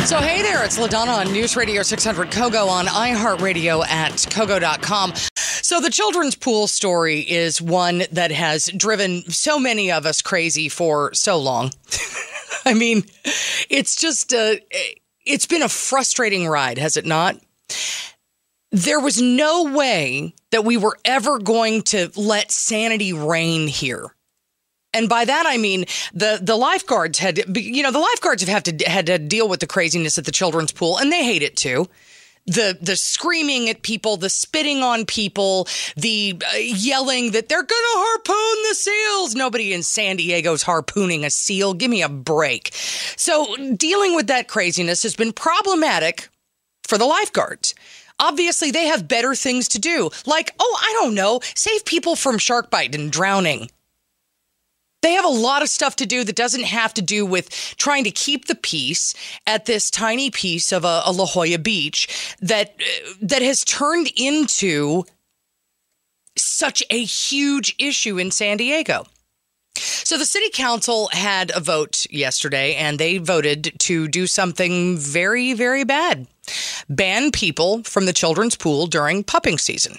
So, hey there, it's LaDona on News Radio 600 KOGO on iHeartRadio at KOGO.com. So, the children's pool story is one that has driven so many of us crazy for so long. I mean, it's just, it's been a frustrating ride, has it not? There was no way that we were ever going to let sanity reign here. And by that, I mean, the lifeguards had to deal with the craziness at the children's pool, and they hate it too. The screaming at people, the spitting on people, the yelling that they're going to harpoon the seals. Nobody in San Diego's harpooning a seal. Give me a break. So dealing with that craziness has been problematic for the lifeguards. Obviously, they have better things to do, like, I don't know, save people from shark bite and drowning. They have a lot of stuff to do that doesn't have to do with trying to keep the peace at this tiny piece of a La Jolla beach that has turned into such a huge issue in San Diego. So the city council had a vote yesterday, and they voted to do something very, very bad. Ban people from the children's pool during pupping season.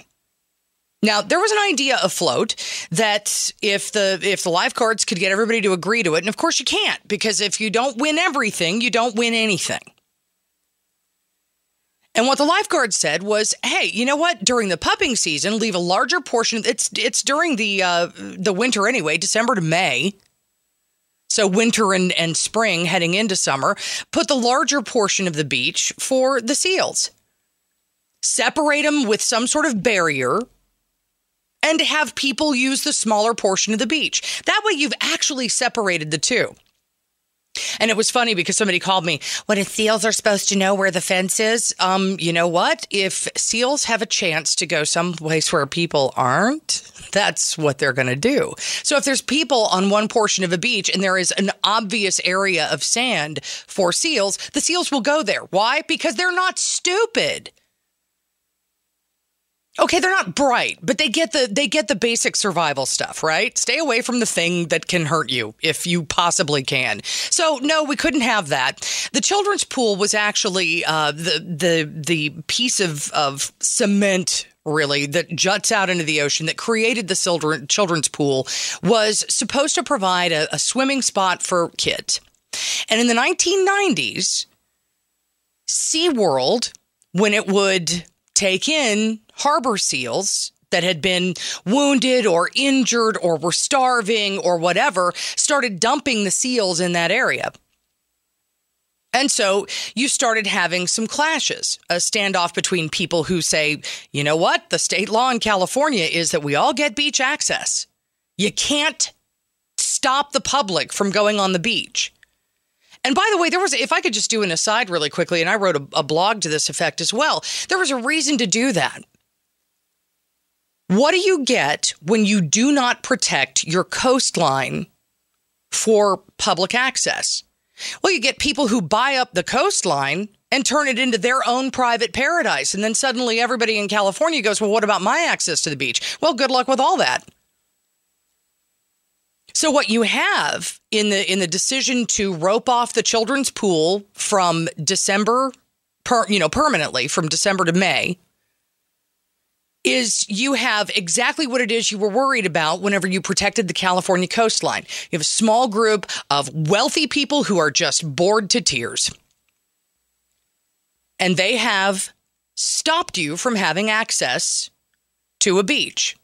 Now, there was an idea afloat that if the lifeguards could get everybody to agree to it, and of course you can't, because if you don't win everything, you don't win anything. And what the lifeguards said was, hey, you know what? During the pupping season, leave a larger portion. It's during the winter anyway, December to May. So winter and spring heading into summer. Put the larger portion of the beach for the seals. Separate them with some sort of barrier. And have people use the smaller portion of the beach. That way you've actually separated the two. And it was funny because somebody called me, when seals are supposed to know where the fence is. You know what? If seals have a chance to go someplace where people aren't, that's what they're going to do. So if there's people on one portion of a beach and there is an obvious area of sand for seals, the seals will go there. Why? Because they're not stupid. Okay, they're not bright, but they get the basic survival stuff, right? Stay away from the thing that can hurt you if you possibly can. So no, we couldn't have that. The children's pool was actually the piece of cement, really, that juts out into the ocean that created the children's pool was supposed to provide a swimming spot for kids. And in the 1990s, SeaWorld, when it would take in harbor seals that had been wounded or injured or were starving or whatever, started dumping the seals in that area. And so you started having some clashes, a standoff between people who say, you know what, the state law in California is that we all get beach access. You can't stop the public from going on the beach. And by the way, if I could just do an aside really quickly, and I wrote a blog to this effect as well, there was a reason to do that. What do you get when you do not protect your coastline for public access? Well, you get people who buy up the coastline and turn it into their own private paradise. And then suddenly everybody in California goes, well, what about my access to the beach? Well, good luck with all that. So what you have in the decision to rope off the children's pool from December, permanently from December to May, is you have exactly what it is you were worried about whenever you protected the California coastline. You have a small group of wealthy people who are just bored to tears. And they have stopped you from having access to a beach.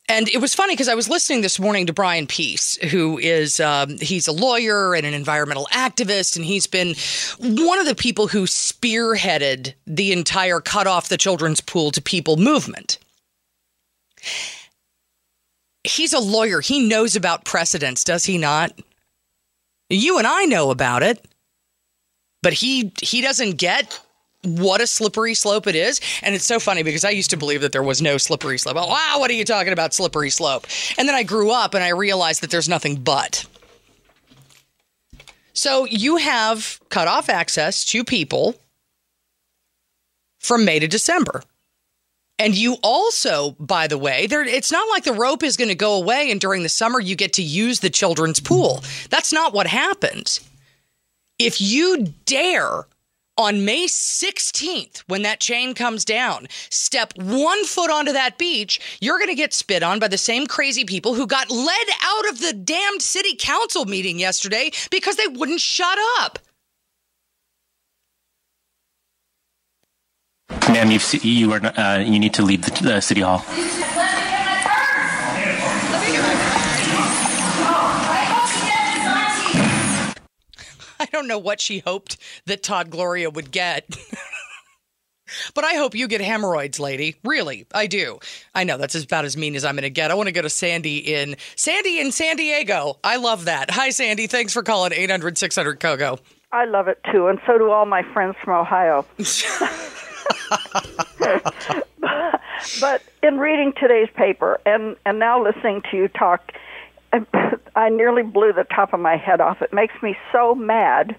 And it was funny because I was listening this morning to Brian Peace, who is, he's a lawyer and an environmental activist, and he's been one of the people who spearheaded the entire cut off the children's pool to people movement. He's a lawyer. He knows about precedents, does he not? You and I know about it, but he doesn't get what a slippery slope it is. And it's so funny because I used to believe that there was no slippery slope. Oh, wow, what are you talking about, slippery slope? And then I grew up and I realized that there's nothing but. So you have cut off access to people from May to December. And you also, by the way, it's not like the rope is going to go away and during the summer you get to use the children's pool. That's not what happens. If you dare on May 16th, when that chain comes down, step 1 foot onto that beach, you're going to get spit on by the same crazy people who got led out of the damned city council meeting yesterday because they wouldn't shut up. Ma'am, you need to leave the city hall. I don't know what she hoped that Todd Gloria would get. But I hope you get hemorrhoids, lady. Really, I do. I know that's about as mean as I'm going to get. I want to go to Sandy in San Diego. I love that. Hi, Sandy. Thanks for calling 800-600-KOGO. I love it, too, and so do all my friends from Ohio. But in reading today's paper and now listening to you talk, I nearly blew the top of my head off. It makes me so mad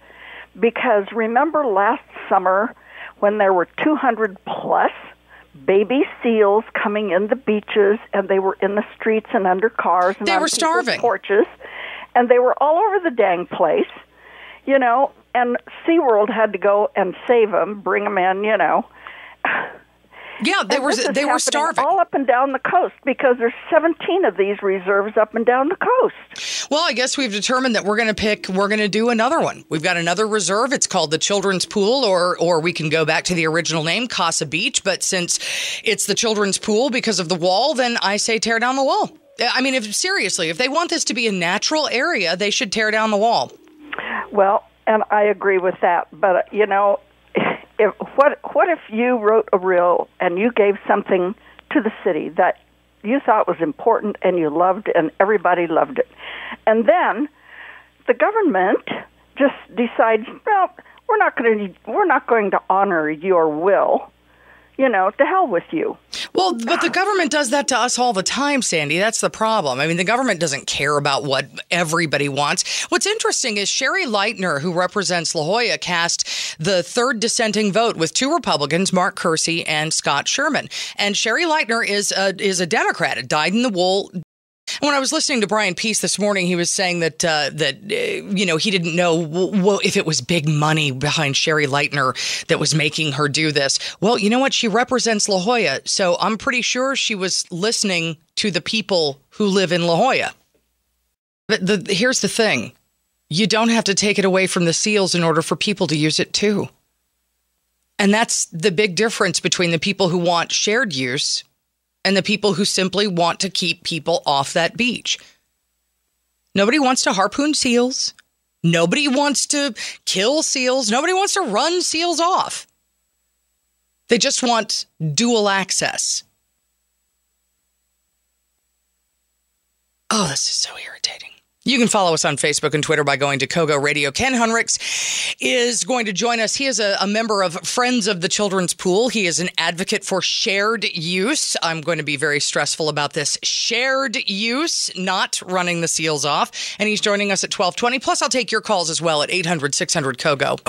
because remember last summer when there were 200-plus baby seals coming in the beaches and they were in the streets and under cars and they on were starving porches, and they were all over the dang place, you know, and SeaWorld had to go and save them, bring them in, you know. Yeah, they were starving all up and down the coast because there's 17 of these reserves up and down the coast. Well, I guess we've determined that we're going to do another one. We've got another reserve. It's called the Children's Pool, or we can go back to the original name, Casa Beach. But since it's the Children's Pool because of the wall, then I say tear down the wall. I mean, if they want this to be a natural area, they should tear down the wall. Well, and I agree with that. But, you know, what if you wrote a reel and you gave something to the city that you thought was important and you loved and everybody loved it, and then the government just decides, well, we're not going to honor your will. You know, to hell with you. Well, but the government does that to us all the time, Sandy. That's the problem. I mean, the government doesn't care about what everybody wants. What's interesting is Sherry Leitner, who represents La Jolla, cast the third dissenting vote with 2 Republicans, Mark Kersey and Scott Sherman. And Sherry Leitner is a Democrat, a dyed-in-the-wool. When I was listening to Brian Peace this morning, he was saying that he didn't know if it was big money behind Sherry Leitner that was making her do this. Well, you know what? She represents La Jolla, so I'm pretty sure she was listening to the people who live in La Jolla. But here's the thing. You don't have to take it away from the seals in order for people to use it too. And that's the big difference between the people who want shared use and the people who simply want to keep people off that beach. Nobody wants to harpoon seals. Nobody wants to kill seals. Nobody wants to run seals off. They just want dual access. Oh, this is so irritating. You can follow us on Facebook and Twitter by going to KOGO Radio. Ken Hunrichs is going to join us. He is a member of Friends of the Children's Pool. He is an advocate for shared use. I'm going to be very stressful about this shared use, not running the seals off. And he's joining us at 12:20. Plus, I'll take your calls as well at 800-600-KOGO.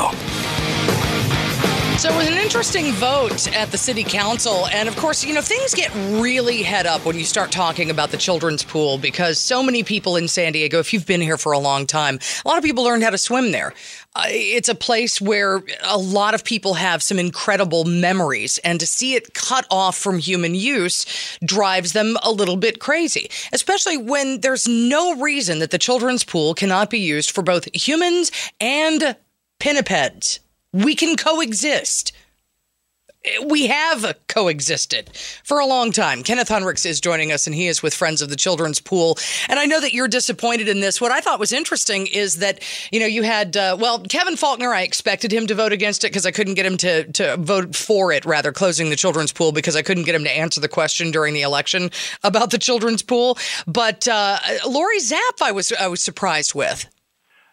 So it was an interesting vote at the city council. And of course, you know, things get really head up when you start talking about the children's pool because so many people in San Diego, if you've been here for a long time, a lot of people learned how to swim there. It's a place where a lot of people have some incredible memories, and to see it cut off from human use drives them a little bit crazy, especially when there's no reason that the children's pool cannot be used for both humans and pinnipeds. We can coexist. We have coexisted for a long time. Kenneth Hunrichs is joining us, and he is with Friends of the Children's Pool. And I know that you're disappointed in this. What I thought was interesting is that, you know, you had, Kevin Faulkner, I expected him to vote against it because I couldn't get him to vote for it, rather, closing the children's pool, because I couldn't get him to answer the question during the election about the children's pool. But Lori Zapp, I was surprised with.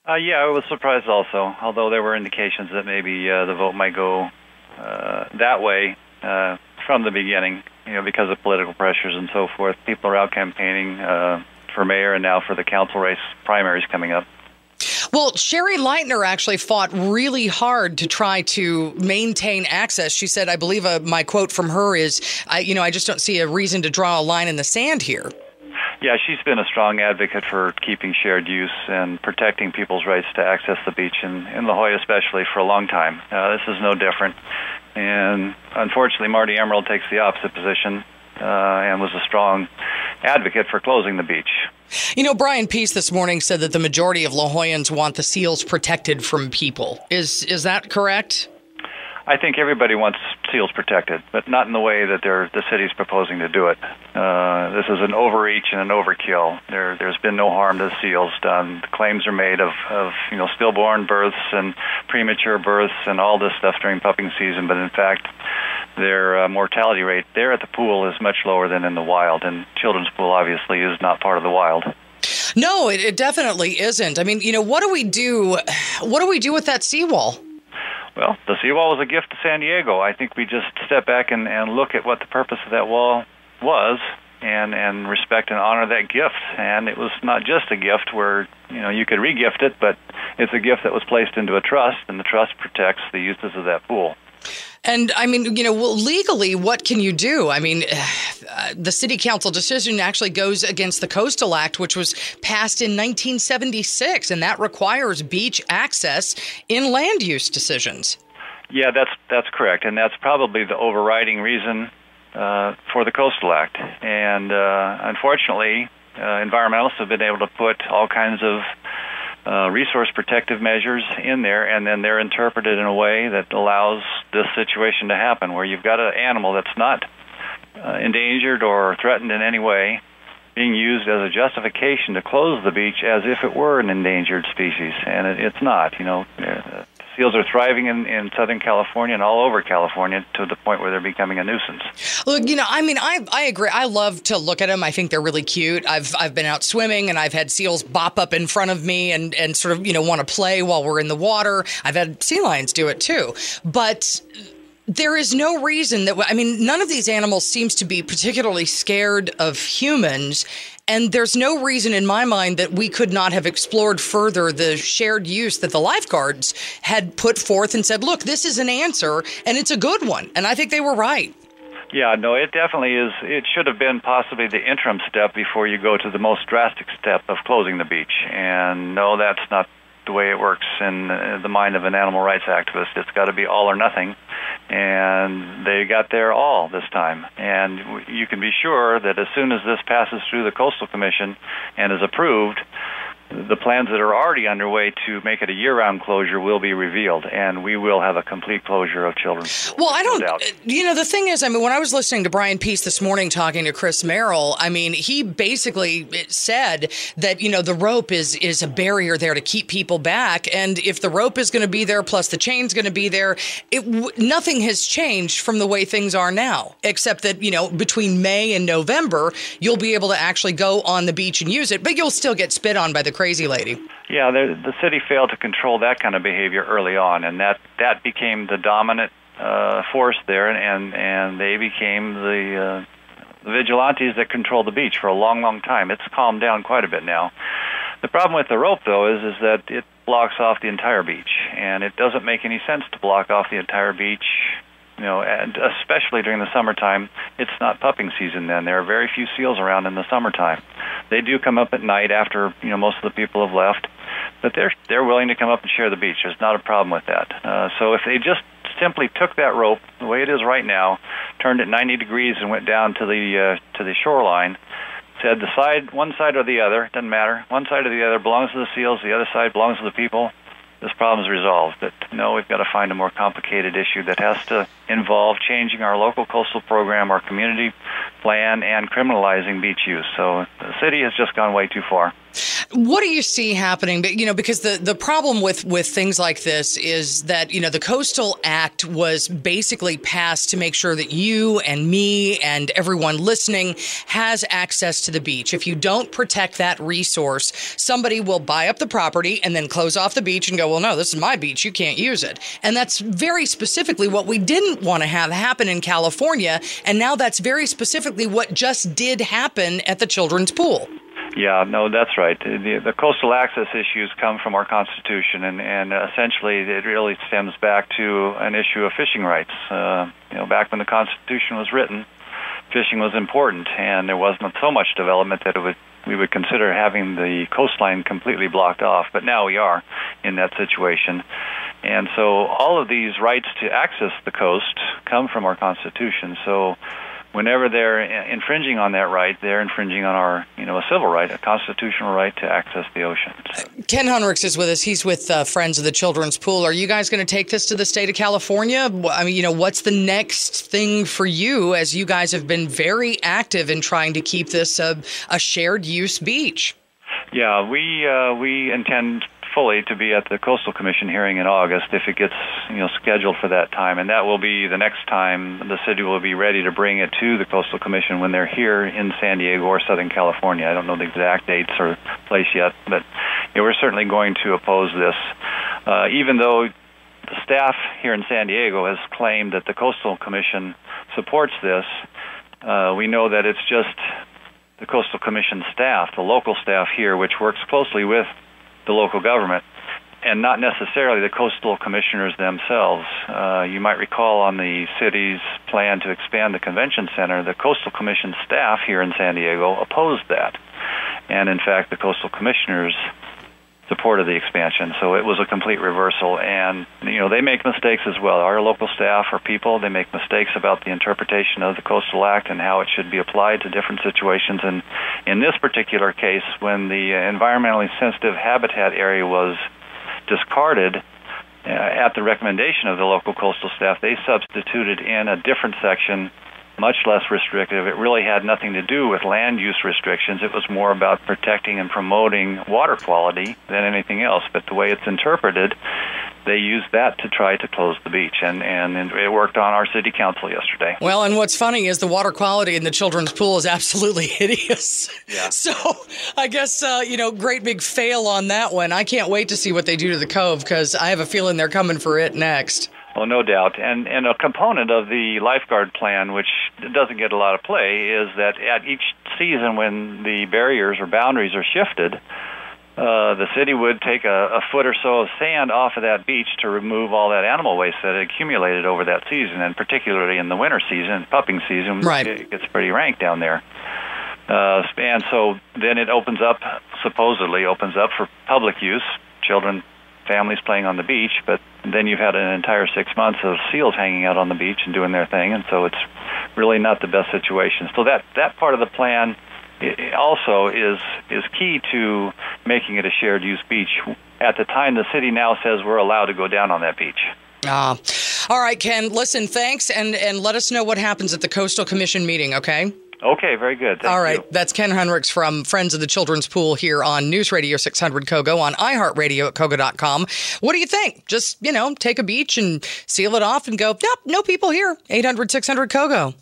Yeah, I was surprised also, although there were indications that maybe the vote might go that way from the beginning, you know, because of political pressures and so forth. People are out campaigning for mayor and now for the council race primaries coming up. Well, Sherry Leitner actually fought really hard to try to maintain access. She said, I believe my quote from her is, I just don't see a reason to draw a line in the sand here. Yeah, she's been a strong advocate for keeping shared use and protecting people's rights to access the beach, in La Jolla especially, for a long time. This is no different. And unfortunately, Marty Emerald takes the opposite position and was a strong advocate for closing the beach. You know, Brian Peace this morning said that the majority of La Jollans want the seals protected from people. Is that correct? I think everybody wants seals protected, but not in the way that the city's proposing to do it. This is an overreach and an overkill. There's been no harm to seals done. The claims are made of stillborn births and premature births and all this stuff during pupping season, but in fact, their mortality rate there at the pool is much lower than in the wild, and Children's Pool obviously is not part of the wild. No, it definitely isn't. I mean, what do we do? What do we do with that seawall? Well, the seawall was a gift to San Diego. I think we just step back and look at what the purpose of that wall was and respect and honor that gift. And it was not just a gift where, you could re-gift it, but it's a gift that was placed into a trust, and the trust protects the uses of that pool. And I mean, legally, what can you do? I mean, the city council decision actually goes against the Coastal Act, which was passed in 1976, and that requires beach access in land use decisions. Yeah, that's correct, and that's probably the overriding reason for the Coastal Act. And unfortunately, environmentalists have been able to put all kinds of resource protective measures in there, and then they're interpreted in a way that allows this situation to happen, where you've got an animal that's not endangered or threatened in any way being used as a justification to close the beach as if it were an endangered species, and it's not. Seals are thriving in Southern California and all over California to the point where they're becoming a nuisance. Look, I agree. I love to look at them. I think they're really cute. I've been out swimming and I've had seals bop up in front of me and sort of, want to play while we're in the water. I've had sea lions do it too. But there is no reason none of these animals seems to be particularly scared of humans. And there's no reason in my mind that we could not have explored further the shared use that the lifeguards had put forth and said, look, this is an answer, and it's a good one. And I think they were right. Yeah, no, it definitely is. It should have been possibly the interim step before you go to the most drastic step of closing the beach. And no, that's not the way it works in the mind of an animal rights activist. It's got to be all or nothing. And they got there all this time. And you can be sure that as soon as this passes through the Coastal Commission and is approved, the plans that are already underway to make it a year-round closure will be revealed, and we will have a complete closure of Children's Pool. Well, I don't, the thing is, when I was listening to Brian Peace this morning talking to Chris Merrill, he basically said that, the rope is a barrier there to keep people back, and if the rope is going to be there, plus the chain's going to be there, nothing has changed from the way things are now, except that, between May and November, you'll be able to actually go on the beach and use it, but you'll still get spit on by the crazy lady. Yeah, the city failed to control that kind of behavior early on, and that became the dominant force there, and they became the vigilantes that controlled the beach for a long, long time. It's calmed down quite a bit now. The problem with the rope, though, is that it blocks off the entire beach, and it doesn't make any sense to block off the entire beach. And especially during the summertime, it's not pupping season then. There are very few seals around in the summertime. They do come up at night after, most of the people have left, but they're willing to come up and share the beach. There's not a problem with that. So if they just simply took that rope, the way it is right now, turned it 90 degrees and went down to the shoreline, said one side or the other, doesn't matter, one side or the other belongs to the seals, the other side belongs to the people, this problem is resolved. But no, we've got to find a more complicated issue that has to involve changing our local coastal program, our community plan, and criminalizing beach use. So the city has just gone way too far. What do you see happening? Because the problem with things like this is that, the Coastal Act was basically passed to make sure that you and me and everyone listening has access to the beach. If you don't protect that resource, somebody will buy up the property and then close off the beach and go, well, no, this is my beach. You can't use it. And that's very specifically what we didn't want to have happen in California. And now that's very specifically what just did happen at the Children's Pool. Yeah, no, that's right. The coastal access issues come from our Constitution, and essentially it really stems back to an issue of fishing rights. Back when the Constitution was written, fishing was important, and there wasn't so much development that it would we would consider having the coastline completely blocked off, but now we are in that situation. And so all of these rights to access the coast come from our Constitution. So whenever they're infringing on that right, they're infringing on our, a civil right, a constitutional right to access the ocean. So. Ken Hunrichs is with us. He's with Friends of the Children's Pool. Are you guys going to take this to the state of California? I mean, what's the next thing for you, as you guys have been very active in trying to keep this a shared use beach? Yeah, we intend fully to be at the Coastal Commission hearing in August if it gets scheduled for that time, and that will be the next time the city will be ready to bring it to the Coastal Commission when they're here in San Diego or Southern California. I don't know the exact dates or place yet, but we're certainly going to oppose this, even though the staff here in San Diego has claimed that the Coastal Commission supports this. We know that it's just the Coastal Commission staff, the local staff here, which works closely with the local government, and not necessarily the coastal commissioners themselves. You might recall on the city's plan to expand the convention center, the Coastal Commission staff here in San Diego opposed that. And in fact, the coastal commissioners supported the expansion. So it was a complete reversal. And, they make mistakes as well. Our local staff are people. They make mistakes about the interpretation of the Coastal Act and how it should be applied to different situations. And in this particular case, when the environmentally sensitive habitat area was discarded at the recommendation of the local coastal staff, they substituted in a different section, much less restrictive. It really had nothing to do with land use restrictions. It was more about protecting and promoting water quality than anything else. But the way it's interpreted, they used that to try to close the beach, and it worked on our city council yesterday. Well, and what's funny is the water quality in the children's pool is absolutely hideous. Yeah. So I guess, great big fail on that one. I can't wait to see what they do to the cove, because I have a feeling they're coming for it next. Oh, no doubt. And a component of the lifeguard plan, which doesn't get a lot of play, is that at each season when the barriers or boundaries are shifted, the city would take a foot or so of sand off of that beach to remove all that animal waste that had accumulated over that season, and particularly in the winter season, pupping season, right. It gets pretty rank down there. And so then it supposedly opens up for public use, children, families playing on the beach, but then you've had an entire 6 months of seals hanging out on the beach and doing their thing, and so it's really not the best situation. So that part of the plan also is key to making it a shared use beach. At the time, the city now says we're allowed to go down on that beach. All right, Ken, listen, thanks, and let us know what happens at the Coastal Commission meeting, okay? Okay, very good. Thank All right, you. That's Ken Hunrichs from Friends of the Children's Pool here on News Radio 600 KOGO, on iHeartRadio at KOGO.com. What do you think? Just, take a beach and seal it off and go, nope, no people here. 800-600-KOGO.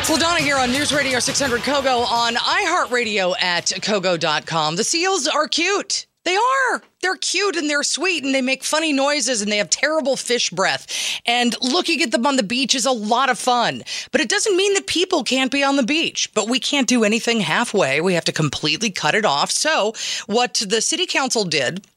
It's LaDona here on News Radio 600 KOGO, on iHeartRadio at KOGO.com. The seals are cute. They are. They're cute and they're sweet and they make funny noises and they have terrible fish breath. And looking at them on the beach is a lot of fun. But it doesn't mean that people can't be on the beach. But we can't do anything halfway. We have to completely cut it off. So what the city council did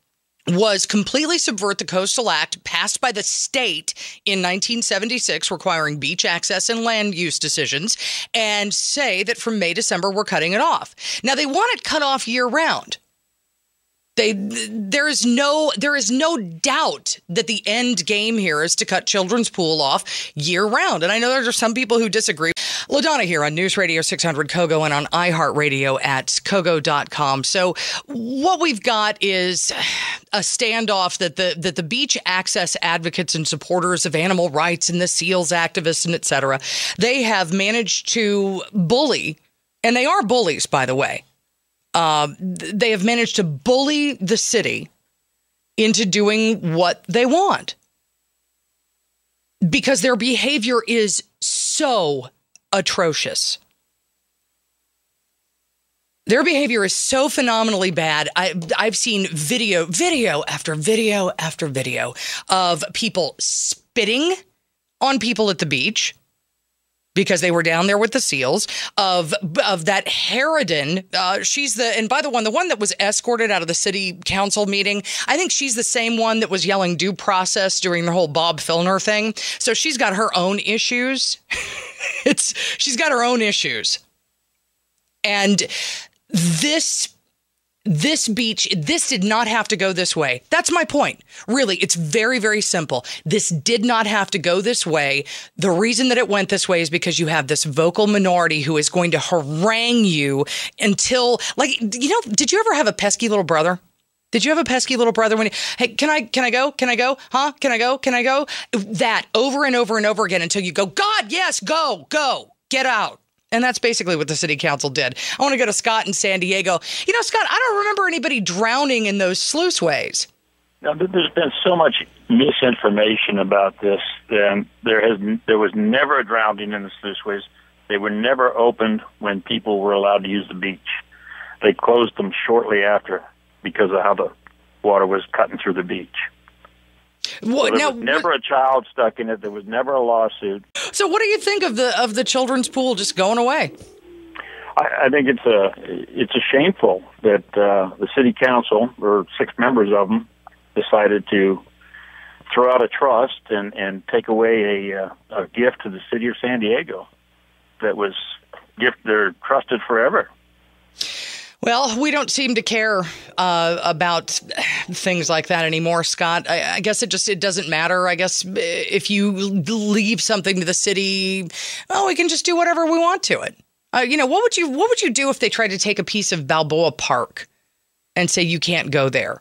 was completely subvert the Coastal Act passed by the state in 1976, requiring beach access and land use decisions, and say that from May, December, we're cutting it off. Now, they want it cut off year round. There is no doubt that the end game here is to cut children's pool off year round. And I know there are some people who disagree. LaDona here on News Radio 600 KOGO and on iHeartRadio at KOGO.com. So what we've got is a standoff that the beach access advocates and supporters of animal rights and the SEALs activists and et cetera, they have managed to bully, and they are bullies, by the way. They have managed to bully the city into doing what they want because their behavior is so atrocious. Their behavior is so phenomenally bad. I've seen video after video after video of people spitting on people at the beach, because they were down there with the SEALs, of that Harridan. And by the one that was escorted out of the city council meeting, I think she's the same one that was yelling due process during the whole Bob Filner thing. So she's got her own issues. She's got her own issues. And this beach, this did not have to go this way. That's my point. Really, it's very, very simple. This did not have to go this way. The reason that it went this way is because you have this vocal minority who is going to harangue you until, did you ever have a pesky little brother? Did you have a pesky little brother hey, can I go? Can I go? Huh? Can I go? Can I go? That over and over and over again until you go, God, yes, go, get out. And that's basically what the city council did. I want to go to Scott in San Diego. Scott, I don't remember anybody drowning in those sluiceways. Now, there's been so much misinformation about this. There was never a drowning in the sluiceways. They were never opened when people were allowed to use the beach. They closed them shortly after because of how the water was cutting through the beach. So there was never a child stuck in it. There was never a lawsuit. So what do you think of the children's pool just going away? I think it's shameful that the city council, or 6 members of them, decided to throw out a trust and take away a gift to the city of San Diego that was they're trusted forever. Well, we don't seem to care about things like that anymore, Scott. I guess it doesn't matter. I guess if you leave something to the city, we can just do whatever we want to it. What would you do if they tried to take a piece of Balboa Park and say you can't go there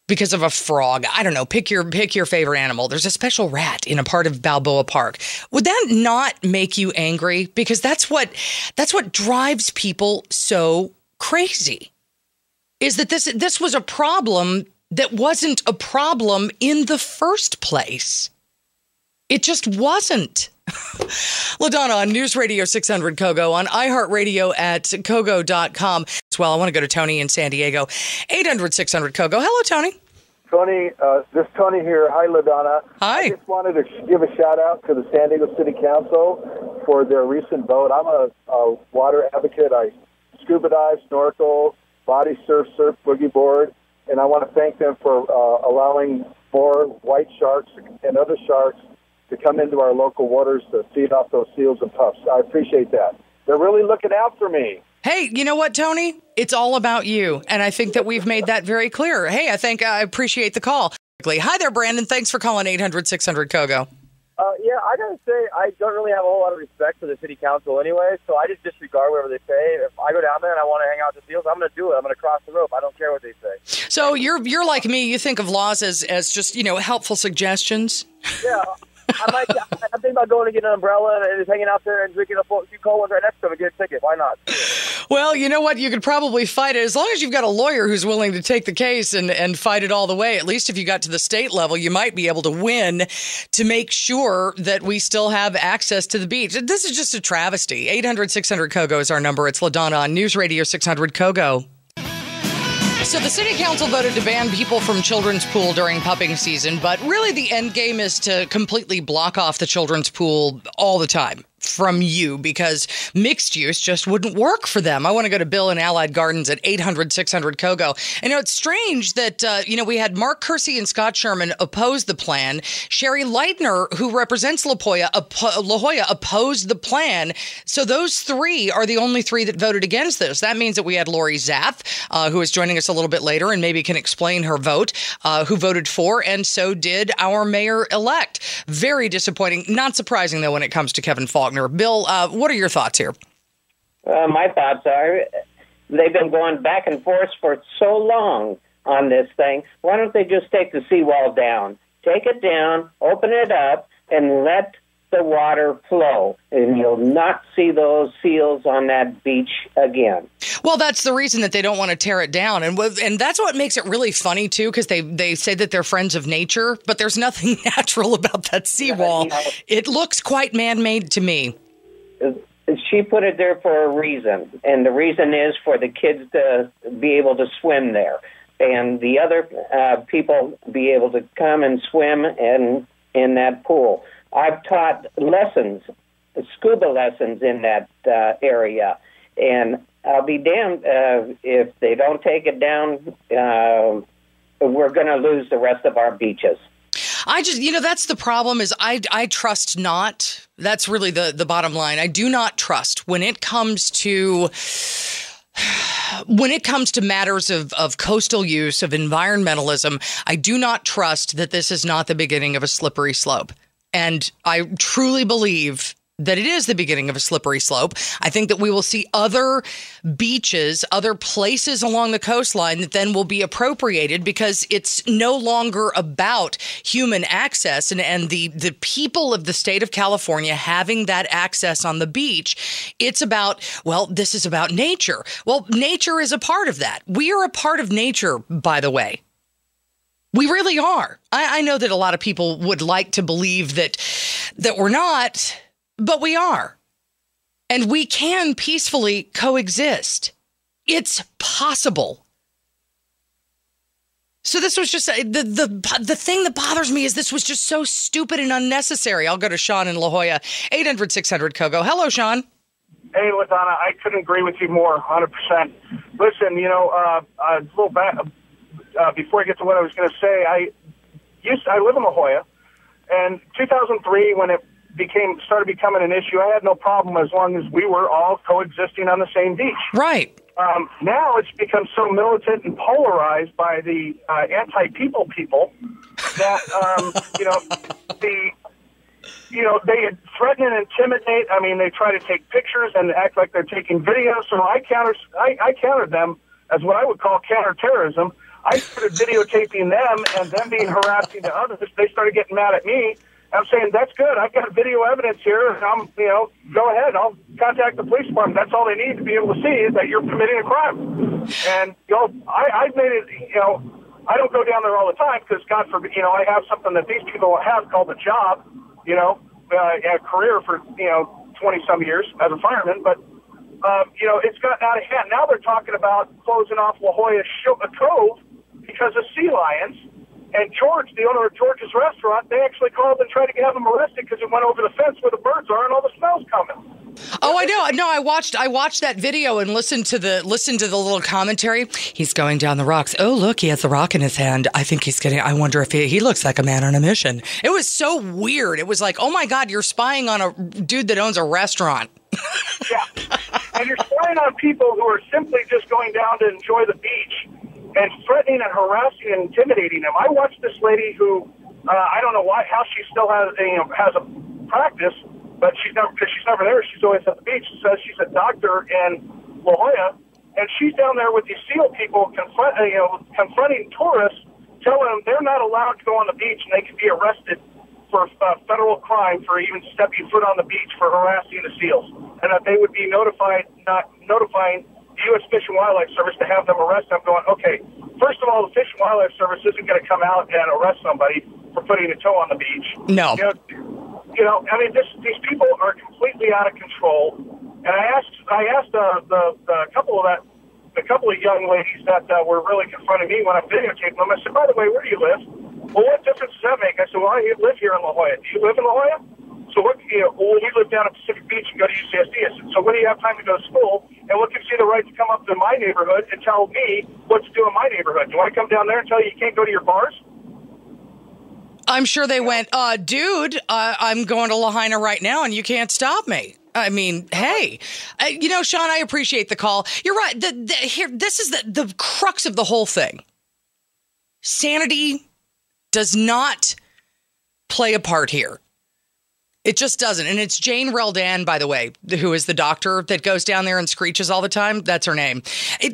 because of a frog? I don't know. Pick your favorite animal. There's a special rat in a part of Balboa Park. Would that not make you angry? Because that's what drives people so crazy, is that this was a problem that wasn't a problem in the first place. It just wasn't. LaDona on News Radio 600 KOGO, on iHeartRadio at KOGO.com. As well, I want to go to Tony in San Diego, 800-600 KOGO. Hello, Tony. Tony, this is Tony here. Hi, LaDona. Hi. I just wanted to give a shout-out to the San Diego City Council for their recent vote. I'm a water advocate. I scuba dive, snorkel, body surf, boogie board, and I want to thank them for allowing more white sharks and other sharks to come into our local waters to feed off those seals and puffs. I appreciate that. They're really looking out for me. Hey, you know what, Tony? It's all about you, and I think that we've made that very clear. Hey, I appreciate the call. Hi there, Brandon. Thanks for calling 800-600 KOGO. Yeah, I gotta say, I don't really have a whole lot of respect for the city council anyway, so I just disregard whatever they say. If I go down there and I want to hang out with the seals, I'm going to do it. I'm going to cross the rope. I don't care what they say. So you're like me. You think of laws as just, helpful suggestions? Yeah. I'm thinking about going to get an umbrella and just hanging out there and drinking a few cold ones right next to them and get a ticket. Why not? Well, you know what? You could probably fight it as long as you've got a lawyer who's willing to take the case and fight it all the way. At least if you got to the state level, you might be able to win to make sure that we still have access to the beach. This is just a travesty. 800-600 KOGO is our number. It's LaDona on News Radio 600 KOGO. So the city council voted to ban people from children's pool during pupping season, but really the end game is to completely block off the children's pool all the time from you because mixed use just wouldn't work for them. I want to go to Bill in Allied Gardens at 800-600 KOGO. And it's strange that, we had Mark Kersey and Scott Sherman oppose the plan. Sherry Leitner, who represents La Jolla, opposed the plan. So those three are the only three that voted against this. That means that we had Lori Zaff, who is joining us a little bit later and maybe can explain her vote, who voted for, and so did our mayor-elect. Very disappointing. Not surprising, though, when it comes to Kevin Faulkner. Bill, what are your thoughts here? My thoughts are they've been going back and forth for so long on this thing. Why don't they just take the seawall down? Take it down, open it up, and let the water flow, and you'll not see those seals on that beach again. Well, that's the reason that they don't want to tear it down. And that's what makes it really funny, too, because they say that they're friends of nature, but there's nothing natural about that seawall. It looks quite man-made to me. She put it there for a reason, and the reason is for the kids to be able to swim there, and the other people be able to come and swim in that pool. I've taught lessons scuba lessons in that area. And I'll be damned if they don't take it down, we're going to lose the rest of our beaches. I just, that's the problem is I trust not. That's really the bottom line. I do not trust when it comes to matters of coastal use, of environmentalism. I do not trust that this is not the beginning of a slippery slope. And I truly believe that it is the beginning of a slippery slope. I think that we will see other beaches, other places along the coastline that then will be appropriated because it's no longer about human access and the people of the state of California having that access on the beach. It's about, well, this is about nature. Well, nature is a part of that. We are a part of nature, by the way. We really are. I know that a lot of people would like to believe that we're not, but we are. And we can peacefully coexist. It's possible. So this was just the thing that bothers me is this was just so stupid and unnecessary. I'll go to Sean in La Jolla, 800-600-KOGO. Hello, Sean. Hey, LaDona, I couldn't agree with you more, 100%. Listen, a little back, before I get to what I was going to say, I live in La Jolla, and 2003, when it started becoming an issue, I had no problem as long as we were all coexisting on the same beach. Right. Now it's become so militant and polarized by the anti-people people that they threaten and intimidate. I mean, they try to take pictures and act like they're taking videos. So I countered them as what I would call counterterrorism. I started videotaping them and them being harassing to others. They started getting mad at me. I'm saying, that's good. I've got video evidence here. Go ahead. I'll contact the police department. That's all they need to be able to see is that you're committing a crime. And, I've made it, I don't go down there all the time because, God forbid, I have something that these people have called a job, a career for, 20-some years as a fireman. But, it's gotten out of hand. Now they're talking about closing off La Jolla Cove because of sea lions. And George, the owner of George's restaurant, they actually called and tried to have him arrested because it went over the fence where the birds are and all the smell's coming. Oh, I know. No, I watched that video and listened to the little commentary. He's going down the rocks. Oh, look, he has the rock in his hand. I think I wonder if he looks like a man on a mission. It was so weird. It was like, oh my God, you're spying on a dude that owns a restaurant. Yeah. And you're spying on people who are simply just going down to enjoy the beach and threatening and harassing and intimidating them. I watched this lady who, I don't know how she still has a practice, but because she's never there, she's always at the beach. She says she's a doctor in La Jolla, and she's down there with these SEAL people confronting tourists, telling them they're not allowed to go on the beach and they can be arrested for federal crime for even stepping foot on the beach for harassing the SEALs, and that they would be notifying the U.S. Fish and Wildlife Service to have them arrest them. Going, okay, first of all, the Fish and Wildlife Service isn't going to come out and arrest somebody for putting a toe on the beach. No. These people are completely out of control. And I asked a couple of young ladies that were really confronting me when I videotaped them. I said, by the way, where do you live? Well, what difference does that make? I said, well, I live here in La Jolla. Do you live in La Jolla? So we live down at Pacific Beach and go to UCSD. I said, so when do you have time to go to school? And what gives you the right to come up to my neighborhood and tell me what to do in my neighborhood? Do you want to come down there and tell you can't go to your bars? I'm sure they went, dude, I'm going to Lahaina right now and you can't stop me. I mean, hey, Sean, I appreciate the call. You're right. This is the crux of the whole thing. Sanity does not play a part here. It just doesn't. And it's Jane Reldan, by the way, who is the doctor that goes down there and screeches all the time. That's her name.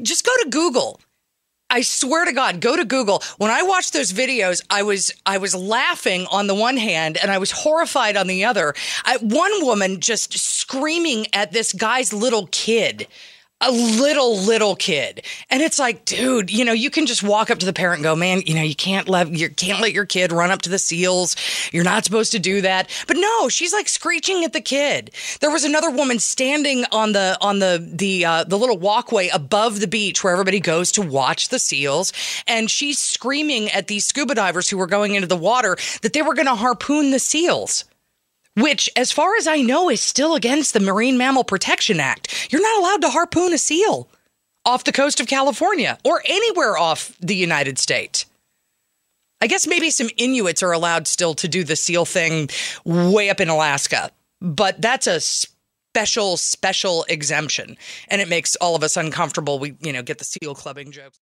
Just go to Google. I swear to God, go to Google. When I watched those videos, I was laughing on the one hand and I was horrified on the other. One woman just screaming at this guy's little kid. A little kid. And it's like, dude, you can just walk up to the parent and go, man, you can't let your kid run up to the seals. You're not supposed to do that. But no, she's like screeching at the kid. There was another woman standing on the little walkway above the beach where everybody goes to watch the seals. And she's screaming at these scuba divers who were going into the water that they were going to harpoon the seals. which, as far as I know, is still against the Marine Mammal Protection Act. You're not allowed to harpoon a seal off the coast of California or anywhere off the United States. I guess maybe some Inuits are allowed still to do the seal thing way up in Alaska, but that's a special exemption, and it makes all of us uncomfortable. We, get the seal clubbing jokes.